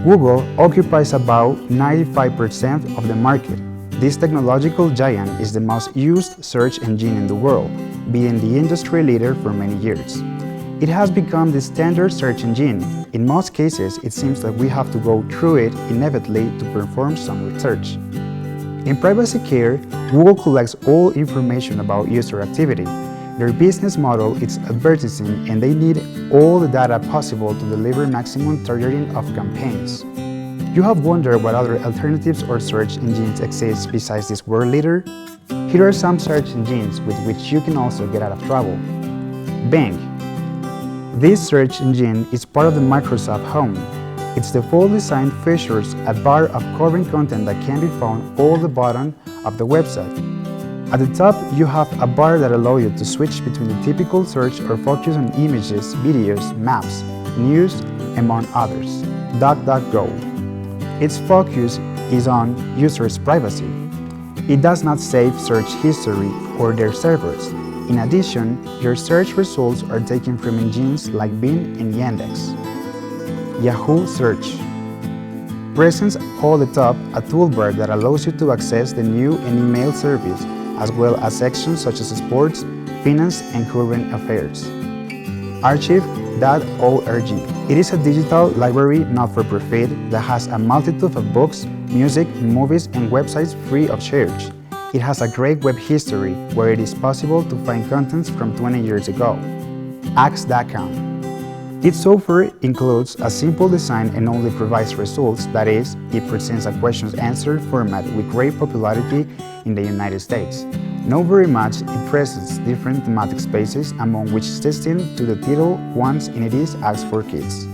Google occupies about 95% of the market. This technological giant is the most used search engine in the world, being the industry leader for many years. It has become the standard search engine. In most cases, it seems that we have to go through it inevitably to perform some research. In privacy care, Google collects all information about user activity. Their business model is advertising, and they need all the data possible to deliver maximum targeting of campaigns. You have wondered what other alternatives or search engines exist besides this world leader? Here are some search engines with which you can also get out of trouble. Bing. This search engine is part of the Microsoft Home. Its default design features a bar of covering content that can be found all the bottom of the website. At the top, you have a bar that allows you to switch between the typical search or focus on images, videos, maps, news, among others. DuckDuckGo. Its focus is on users' privacy. It does not save search history or their servers. In addition, your search results are taken from engines like Bing and Yandex. Yahoo Search presents all the top a toolbar that allows you to access the new and email service, as well as sections such as sports, finance, and current affairs. Archive.org. It is a digital library not-for-profit that has a multitude of books, music, movies, and websites free of charge. It has a great web history where it is possible to find contents from 20 years ago. Axe.com. Its software includes a simple design and only provides results, that is, it presents a questions-answer format with great popularity in the United States. Not very much, it presents different thematic spaces, among which is destined to the title Once and It Is Axe for Kids.